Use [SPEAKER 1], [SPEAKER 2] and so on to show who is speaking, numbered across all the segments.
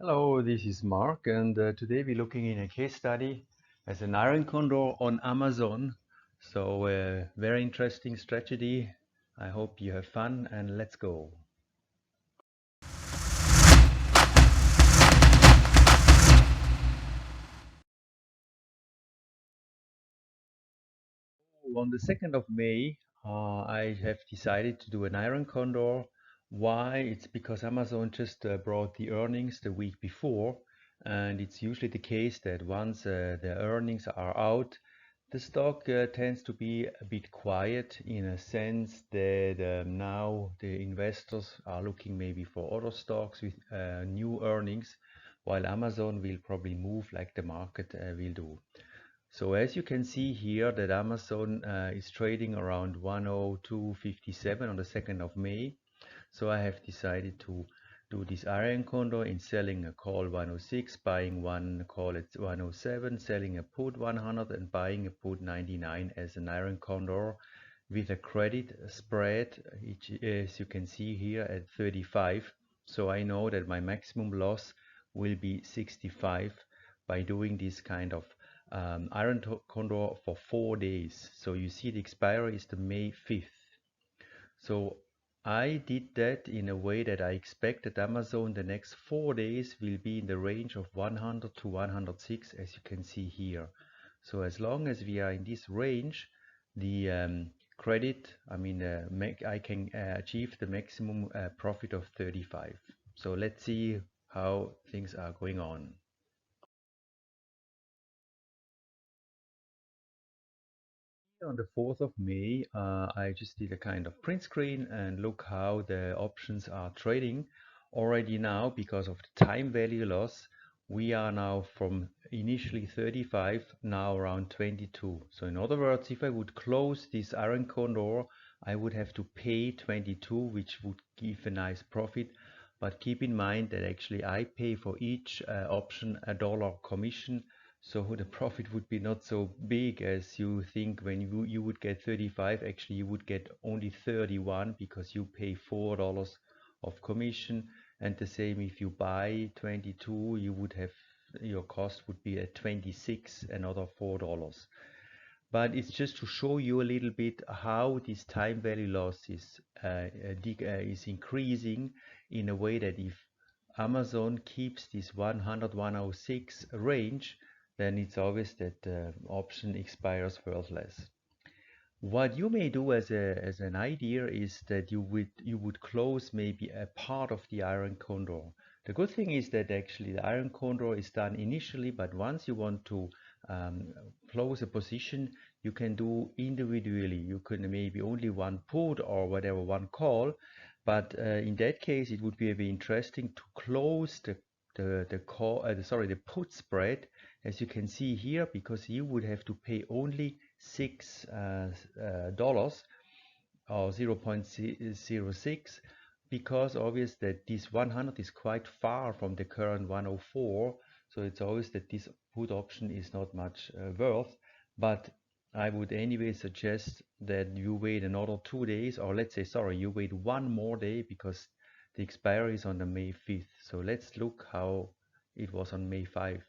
[SPEAKER 1] Hello, this is Mark, and today we're looking in a case study as an Iron Condor on Amazon. So, very interesting strategy. I hope you have fun, and let's go. On the 2nd of May, I have decided to do an Iron Condor. Why? It's because Amazon just brought the earnings the week before, and it's usually the case that once the earnings are out, the stock tends to be a bit quiet in a sense that now the investors are looking maybe for other stocks with new earnings, while Amazon will probably move like the market will do. So as you can see here that Amazon is trading around 102.57 on the 2nd of May. So I have decided to do this Iron Condor in selling a call 106, buying one call at 107, selling a put 100 and buying a put 99 as an Iron Condor with a credit spread, which as you can see here at 35. So I know that my maximum loss will be 65 by doing this kind of Iron Condor for 4 days. So you see the expiry is the May 5th. So I did that in a way that I expect that Amazon the next 4 days will be in the range of 100 to 106, as you can see here. So as long as we are in this range, the credit, I can achieve the maximum profit of 35. So let's see how things are going on. On the 4th of May, I just did a kind of print screen and look how the options are trading. Already now, because of the time value loss, we are now from initially 35, now around 22. So in other words, if I would close this Iron Condor, I would have to pay 22, which would give a nice profit. But keep in mind that actually I pay for each option $1 commission. So the profit would be not so big as you think. When you would get 35, actually you would get only 31 because you pay $4 of commission. And the same if you buy 22, you would have your cost would be at 26, another $4. But it's just to show you a little bit how this time value loss is increasing in a way that if Amazon keeps this 100, 106 range, then it's obvious that the option expires worthless. What you may do as an idea is that you would close maybe a part of the Iron Condor. The good thing is that actually the Iron Condor is done initially, but once you want to close a position, you can do individually. You can maybe only one put or whatever, one call, but in that case it would be very interesting to close the put spread, as you can see here, because you would have to pay only $6 or 0.06, because obvious that this 100 is quite far from the current 104. So it's obvious that this put option is not much worth, but I would anyway suggest that you wait another 2 days, or let's say, sorry, you wait one more day because the expiry is on the May 5th. So let's look how it was on May 5th.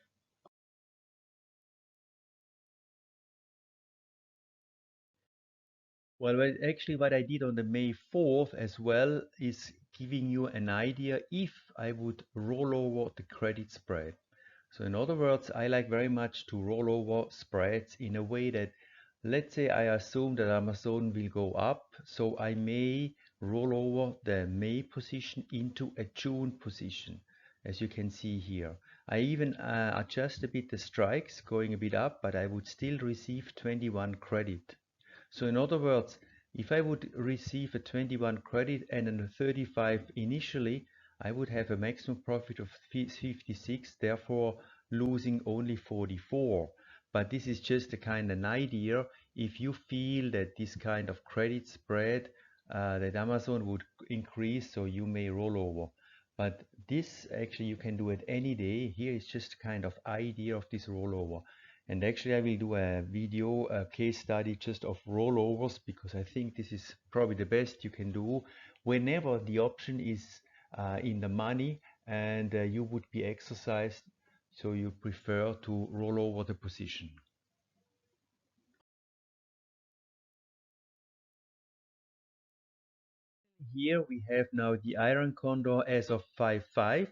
[SPEAKER 1] Well, actually, what I did on the May 4th as well is giving you an idea if I would roll over the credit spread. So in other words, I like very much to roll over spreads in a way that, let's say I assume that Amazon will go up, so I may roll over the May position into a June position, as you can see here. I even adjust a bit the strikes, going a bit up, but I would still receive 21 credit. So in other words, if I would receive a 21 credit and a 35 initially, I would have a maximum profit of 56, therefore losing only 44. But this is just a kind of an idea. If you feel that this kind of credit spread that Amazon would increase, so you may roll over. But this actually you can do it any day. Here is just kind of idea of this rollover. And actually, I will do a video, a case study just of rollovers, because I think this is probably the best you can do whenever the option is in the money and you would be exercised, so you prefer to roll over the position. Here we have now the Iron Condor as of 5/5.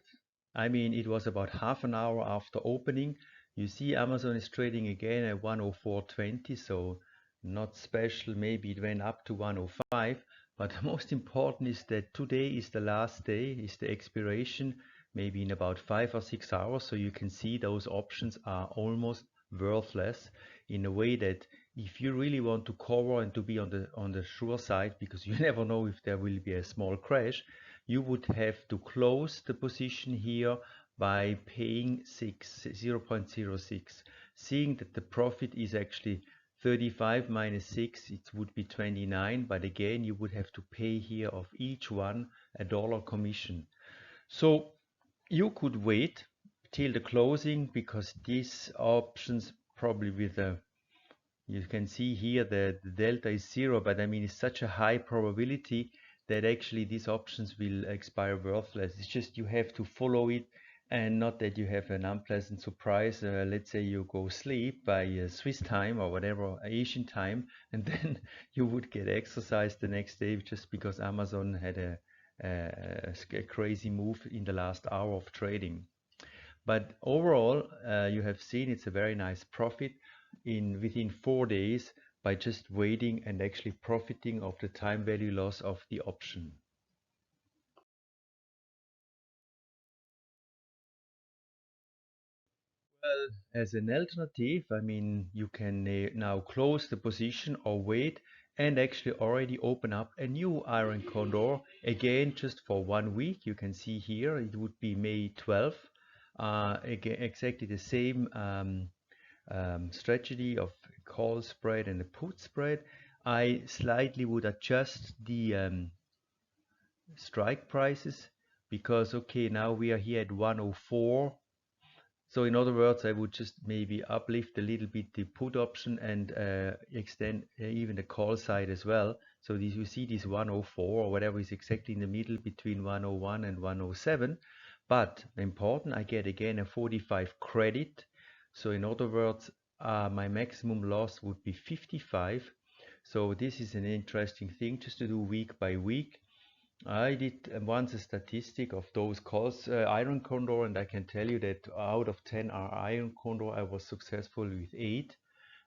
[SPEAKER 1] I mean, it was about half an hour after opening. You see Amazon is trading again at 104.20, so not special. Maybe it went up to 105. But the most important is that today is the last day, is the expiration, maybe in about 5 or 6 hours. So you can see those options are almost worthless in a way that if you really want to cover and to be on the sure side, because you never know if there will be a small crash, you would have to close the position here by paying 0.06. Seeing that the profit is actually 35 minus 6, it would be 29, but again you would have to pay here of each one a dollar commission. So you could wait till the closing, because these options probably with a, you can see here that the delta is 0, but I mean it's such a high probability that actually these options will expire worthless. It's just you have to follow it, and not that you have an unpleasant surprise. Let's say you go sleep by Swiss time or whatever Asian time, and then you would get exercised the next day just because Amazon had a crazy move in the last hour of trading. But overall, you have seen it's a very nice profit in within 4 days by just waiting and actually profiting of the time value loss of the option. Well, as an alternative, I mean, you can now close the position or wait and actually already open up a new Iron Condor again just for 1 week. You can see here it would be May 12th. Again, exactly the same strategy of call spread and the put spread. I slightly would adjust the strike prices, because okay, now we are here at 104. So in other words, I would just maybe uplift a little bit the put option and extend even the call side as well. So this, you see this 104 or whatever is exactly in the middle between 101 and 107. But important, I get again a 45 credit. So in other words, my maximum loss would be 55. So this is an interesting thing just to do week by week. I did once a statistic of those calls, Iron Condor, and I can tell you that out of 10 are Iron Condor, I was successful with 8.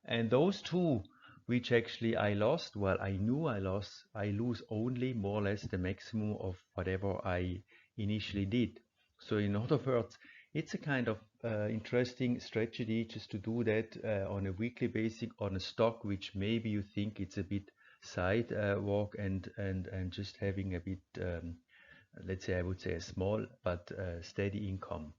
[SPEAKER 1] And those two, which actually I lost, well, I knew I lost, I lose only more or less the maximum of whatever I initially did. So in other words, it's a kind of interesting strategy just to do that on a weekly basis on a stock which maybe you think it's a bit side walk and just having a bit, let's say I would say a small but steady income.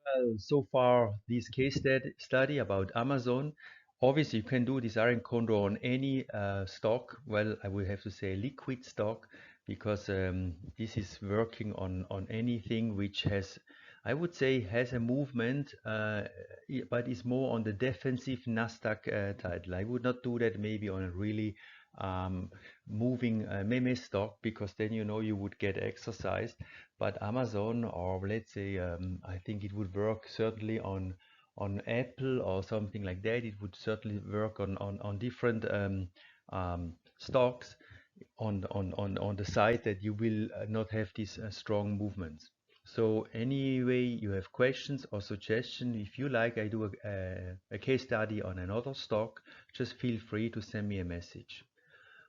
[SPEAKER 1] Well, so far, this case study about Amazon, obviously you can do this Iron Condor on any stock. Well, I would have to say liquid stock, because this is working on anything which has, I would say, has a movement, but is more on the defensive Nasdaq title. I would not do that maybe on a really um, moving meme stock, because then you know you would get exercised. But Amazon, or let's say, I think it would work certainly on Apple or something like that. It would certainly work on different stocks on the side that you will not have these strong movements. So anyway, you have questions or suggestions. If you like, I do a case study on another stock. Just feel free to send me a message.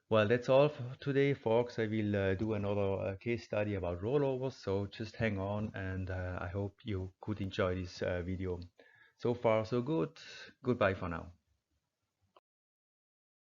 [SPEAKER 1] Well, that's all for today, folks. I will do another case study about rollovers, so just hang on, and I hope you could enjoy this video. So far, so good. Goodbye for now.